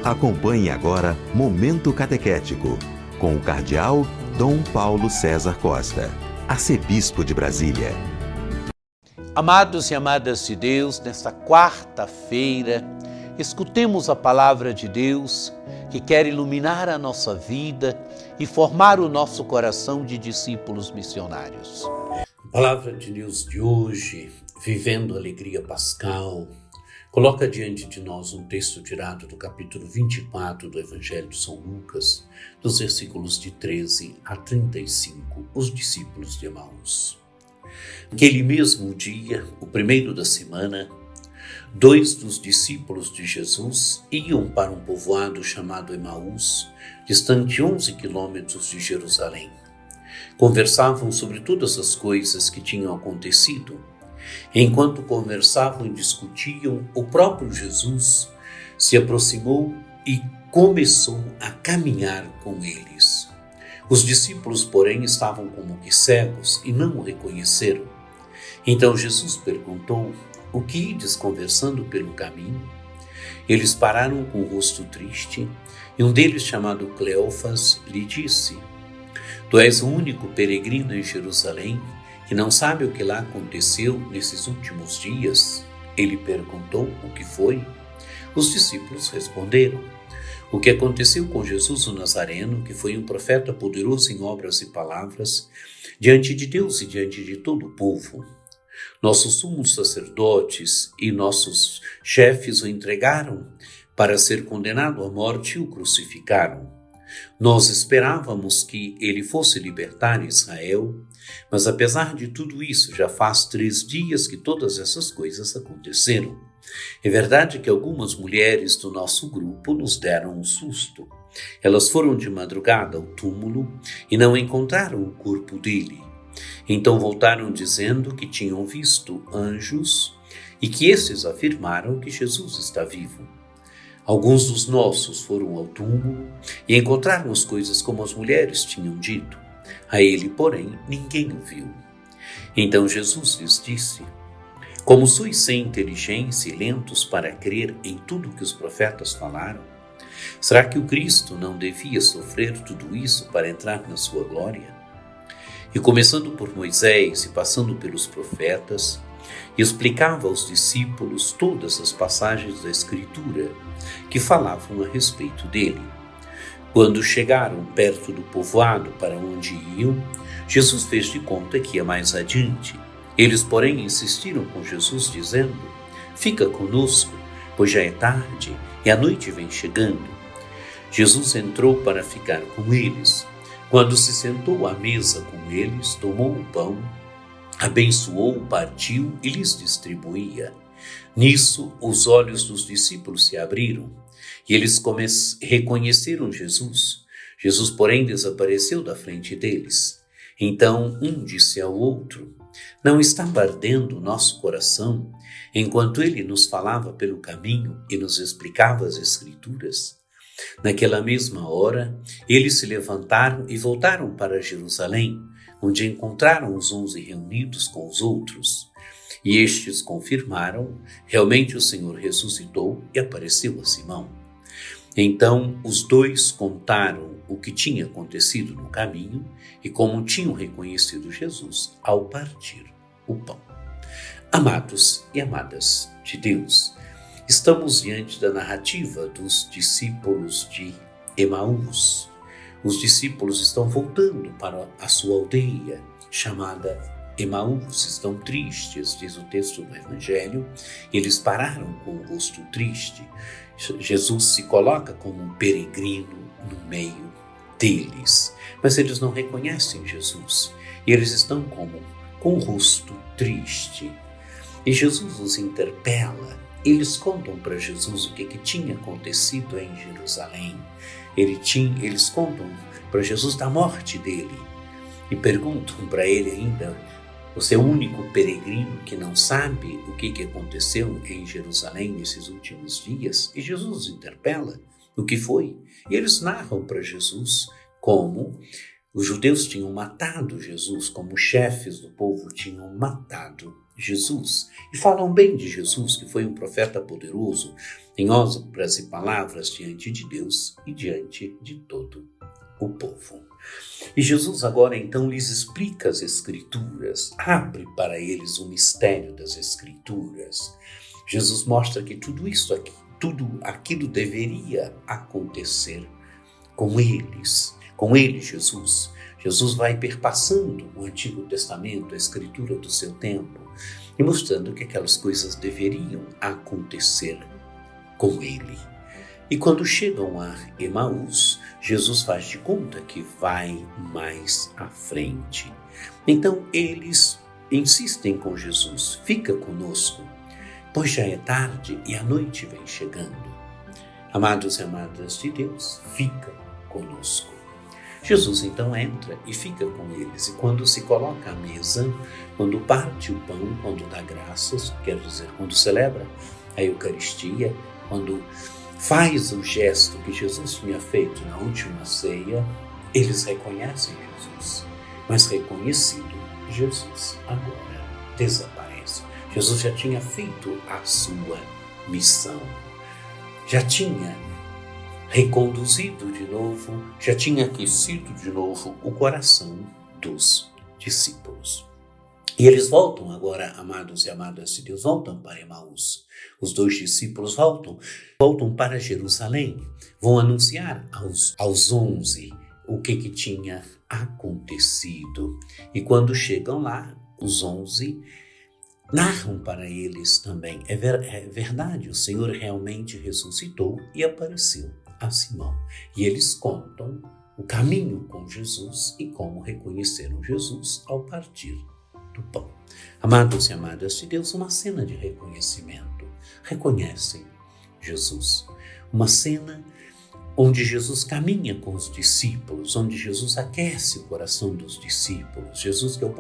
Acompanhe agora Momento Catequético, com o Cardeal Dom Paulo César Costa, arcebispo de Brasília. Amados e amadas de Deus, nesta quarta-feira, escutemos a palavra de Deus que quer iluminar a nossa vida e formar o nosso coração de discípulos missionários. A palavra de Deus de hoje, vivendo a alegria pascal, coloca diante de nós um texto tirado do capítulo 24 do Evangelho de São Lucas, dos versículos de 13 a 35, os discípulos de Emaús. Naquele mesmo dia, o primeiro da semana, 2 dos discípulos de Jesus iam para um povoado chamado Emaús, distante 11 quilômetros de Jerusalém. Conversavam sobre todas as coisas que tinham acontecido. Enquanto conversavam e discutiam, o próprio Jesus se aproximou e começou a caminhar com eles. Os discípulos, porém, estavam como que cegos e não o reconheceram. Então Jesus perguntou: "O que ides conversando pelo caminho?" Eles pararam com o rosto triste, e um deles, chamado Cleofas, lhe disse: "Tu és o único peregrino em Jerusalém que não sabe o que lá aconteceu nesses últimos dias?" Ele perguntou: "O que foi?" Os discípulos responderam: "O que aconteceu com Jesus o Nazareno, que foi um profeta poderoso em obras e palavras, diante de Deus e diante de todo o povo. Nossos sumos sacerdotes e nossos chefes o entregaram para ser condenado à morte e o crucificaram. Nós esperávamos que ele fosse libertar Israel, mas apesar de tudo isso, já faz 3 dias que todas essas coisas aconteceram. É verdade que algumas mulheres do nosso grupo nos deram um susto. Elas foram de madrugada ao túmulo e não encontraram o corpo dele. Então voltaram dizendo que tinham visto anjos e que esses afirmaram que Jesus está vivo. Alguns dos nossos foram ao túmulo e encontraram as coisas como as mulheres tinham dito. A ele, porém, ninguém o viu." Então Jesus lhes disse: "Como sois sem inteligência e lentos para crer em tudo que os profetas falaram? Será que o Cristo não devia sofrer tudo isso para entrar na sua glória?" E começando por Moisés e passando pelos profetas, explicava aos discípulos todas as passagens da Escritura que falavam a respeito dele. Quando chegaram perto do povoado para onde iam, Jesus fez de conta que ia mais adiante. Eles, porém, insistiram com Jesus, dizendo: "Fica conosco, pois já é tarde e a noite vem chegando." Jesus entrou para ficar com eles. Quando se sentou à mesa com eles, tomou o pão, abençoou, partiu e lhes distribuía. Nisso, os olhos dos discípulos se abriram e eles reconheceram Jesus. Jesus, porém, desapareceu da frente deles. Então um disse ao outro: "Não estava ardendo o nosso coração enquanto ele nos falava pelo caminho e nos explicava as Escrituras?" Naquela mesma hora, eles se levantaram e voltaram para Jerusalém, onde encontraram os 11 reunidos com os outros. E estes confirmaram: realmente o Senhor ressuscitou e apareceu a Simão. Então os 2 contaram o que tinha acontecido no caminho e como tinham reconhecido Jesus ao partir o pão. Amados e amadas de Deus, estamos diante da narrativa dos discípulos de Emaús. Os discípulos estão voltando para a sua aldeia, chamada Emaús. Estão tristes, diz o texto do Evangelho. Eles pararam com o rosto triste. Jesus se coloca como um peregrino no meio deles. Mas eles não reconhecem Jesus. E eles estão como com o rosto triste. E Jesus os interpela. Eles contam para Jesus o que tinha acontecido em Jerusalém. Eles contam para Jesus da morte dele e perguntam para ele ainda: "Você é o único peregrino que não sabe o que aconteceu em Jerusalém nesses últimos dias?" E Jesus os interpela: "O que foi?" E eles narram para Jesus como os judeus tinham matado Jesus, como os chefes do povo tinham matado Jesus. E falam bem de Jesus, que foi um profeta poderoso em obras e palavras diante de Deus e diante de todo o povo. E Jesus agora então lhes explica as Escrituras, abre para eles o mistério das Escrituras. Jesus mostra que tudo aquilo deveria acontecer com eles, com ele, Jesus. Jesus vai perpassando o Antigo Testamento, a Escritura do seu tempo, e mostrando que aquelas coisas deveriam acontecer com ele. E quando chegam a Emaús, Jesus faz de conta que vai mais à frente. Então eles insistem com Jesus, fica conosco, pois já é tarde e a noite vem chegando. Amados e amadas de Deus, fica conosco. Jesus então entra e fica com eles, e quando se coloca à mesa, quando parte o pão, quando dá graças, quer dizer, quando celebra a Eucaristia, quando faz o gesto que Jesus tinha feito na última ceia, eles reconhecem Jesus, mas reconhecido, Jesus agora desaparece. Jesus já tinha feito a sua missão, já tinha reconduzido de novo, já tinha aquecido de novo o coração dos discípulos. E eles voltam agora, amados e amadas de Deus, voltam para Emaús. Os 2 discípulos voltam para Jerusalém, vão anunciar aos 11 o que tinha acontecido. E quando chegam lá, os 11 narram para eles também, é verdade, o Senhor realmente ressuscitou e apareceu a Simão. E eles contam o caminho com Jesus e como reconheceram Jesus ao partir do pão. Amados e amadas de Deus, uma cena de reconhecimento. Reconhecem Jesus. Uma cena onde Jesus caminha com os discípulos, onde Jesus aquece o coração dos discípulos. Jesus, que é o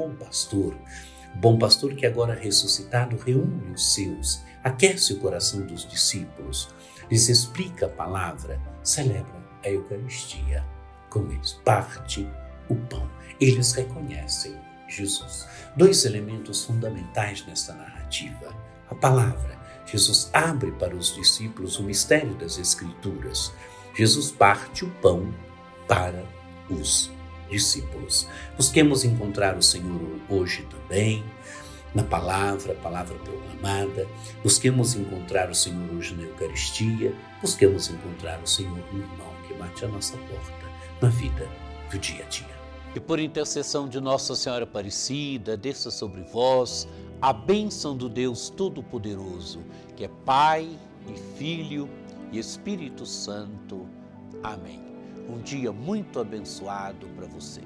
bom pastor que agora ressuscitado reúne os seus, aquece o coração dos discípulos, lhes explica a palavra, celebra a Eucaristia com eles, parte o pão. Eles reconhecem Jesus. 2 elementos fundamentais nesta narrativa. A palavra. Jesus abre para os discípulos o mistério das Escrituras. Jesus parte o pão para os discípulos. Busquemos encontrar o Senhor hoje também, na palavra proclamada. Busquemos encontrar o Senhor hoje na Eucaristia. Busquemos encontrar o Senhor no irmão que bate a nossa porta na vida do dia a dia. E por intercessão de Nossa Senhora Aparecida, desça sobre vós a bênção do Deus Todo-Poderoso, que é Pai e Filho e Espírito Santo. Amém. Um dia muito abençoado para você.